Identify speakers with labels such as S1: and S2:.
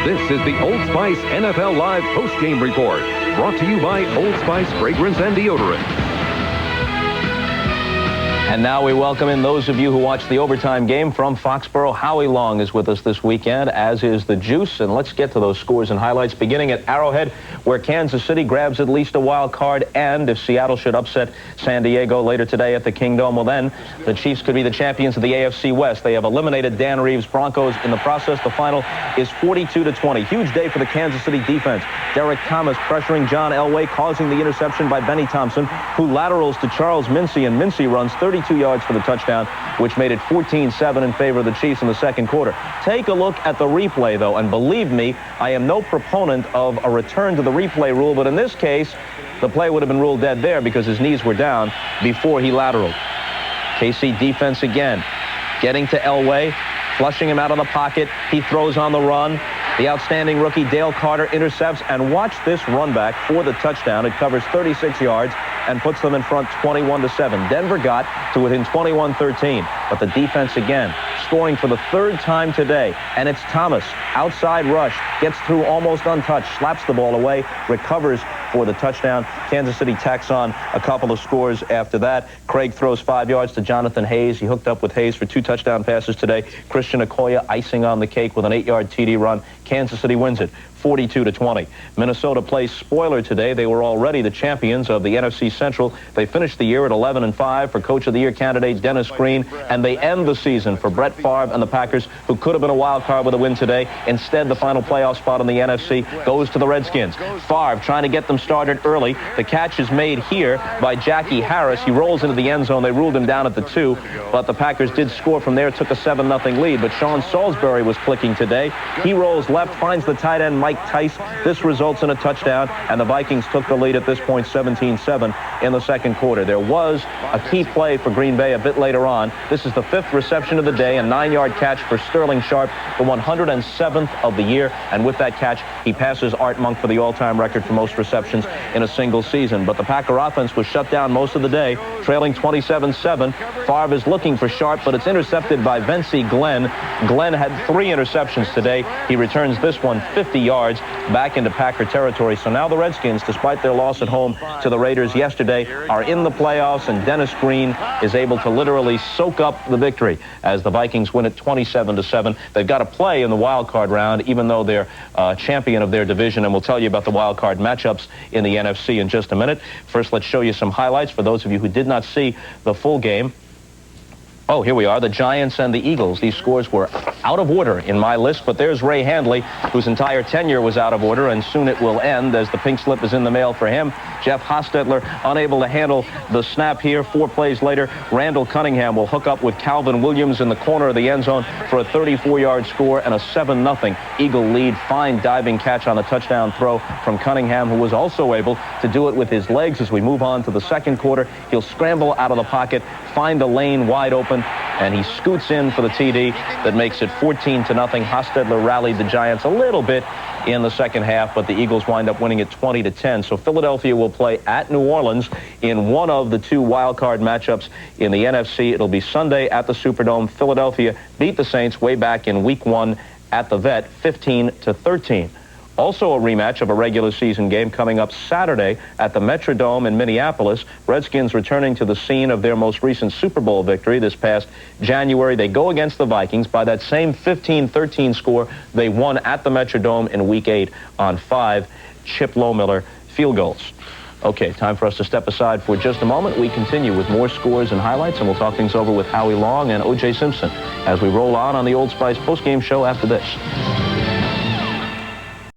S1: This is the Old Spice NFL Live Postgame Report, brought to you by Old Spice Fragrance and Deodorant.
S2: And now we welcome in those of you who watched the overtime game from Foxborough. Howie Long is with us this weekend, as is the Juice. And let's get to those scores and highlights, beginning at Arrowhead, where Kansas City grabs at least a wild card. And if Seattle should upset San Diego later today at the Kingdome, well, then the Chiefs could be the champions of the AFC West. They have eliminated Dan Reeves' Broncos in the process. The final is 42-20. Huge day for the Kansas City defense. Derek Thomas pressuring John Elway, causing the interception by Benny Thompson, who laterals to Charles Mincy, and Mincy runs 32 yards for the touchdown, which made it 14-7 in favor of the Chiefs in the second quarter. Take a look at the replay, though, and believe me, I am no proponent of a return to the replay rule, but in this case, the play would have been ruled dead there because his knees were down before he lateraled. KC defense again, getting to Elway, flushing him out of the pocket. He throws on the run. The outstanding rookie Dale Carter intercepts, and watch this run back for the touchdown. It covers 36 yards and puts them in front 21-7. Denver got to within 21-13, but the defense again scoring for the third time today, and it's Thomas, outside rush, gets through almost untouched, slaps the ball away, recovers for the touchdown. Kansas City tacks on a couple of scores after that. Craig throws 5 yards to Jonathan Hayes. He hooked up with Hayes for 2 touchdown passes today. Christian Okoye icing on the cake with an 8-yard TD run. Kansas City wins it 42-20. Minnesota plays spoiler today. They were already the champions of the NFC Central. They finished the year at 11-5 for Coach of the Year candidate Dennis Green, and they end the season for Brett Favre and the Packers, who could have been a wild card with a win today. Instead, the final playoff spot in the NFC goes to the Redskins. Favre trying to get them started early. The catch is made here by Jackie Harris. He rolls into the end zone. They ruled him down at the 2, but the Packers did score from there, took a 7-0 lead. But Sean Salisbury was clicking today. He rolls left, finds the tight end Mike Tice. This results in a touchdown, and the Vikings took the lead at this point 17-7 in the second quarter. There was a key play for Green Bay a bit later on. This is the 5th reception of the day, a 9-yard catch for Sterling Sharp, the 107th of the year, and with that catch, he passes Art Monk for the all-time record for most receptions in a single season. But the Packer offense was shut down most of the day, trailing 27-7. Favre is looking for Sharp, but it's intercepted by Vency Glenn. Glenn had 3 interceptions today. He returns this one 50 yards back into Packer territory. So now the Redskins, despite their loss at home to the Raiders yesterday, are in the playoffs, and Dennis Green is able to literally soak up the victory as the Vikings win it 27-7. They've got to play in the wild card round, even though they're champion of their division, and we'll tell you about the wild card matchups in the NFC in just a minute. First, let's show you some highlights for those of you who did not see the full game. Oh, here we are, the Giants and the Eagles. These scores were out of order in my list, but there's Ray Handley, whose entire tenure was out of order, and soon it will end as the pink slip is in the mail for him. Jeff Hostetler unable to handle the snap here. 4 plays later, Randall Cunningham will hook up with Calvin Williams in the corner of the end zone for a 34-yard score and a 7-0 Eagle lead. Fine diving catch on a touchdown throw from Cunningham, who was also able to do it with his legs. As we move on to the second quarter, he'll scramble out of the pocket, find a lane wide open, and he scoots in for the TD that makes it 14-0. Hostetler rallied the Giants a little bit in the second half, but the Eagles wind up winning it 20-10. So Philadelphia will play at New Orleans in one of the 2 wild card matchups in the NFC. It'll be Sunday at the Superdome. Philadelphia beat the Saints way back in Week 1 at the Vet, 15-13. Also a rematch of a regular season game coming up Saturday at the Metrodome in Minneapolis. Redskins returning to the scene of their most recent Super Bowl victory this past January. They go against the Vikings by that same 15-13 score they won at the Metrodome in Week 8 on 5 Chip Lohmiller field goals. Okay, time for us to step aside for just a moment. We continue with more scores and highlights, and we'll talk things over with Howie Long and O.J. Simpson as we roll on the Old Spice postgame show after this.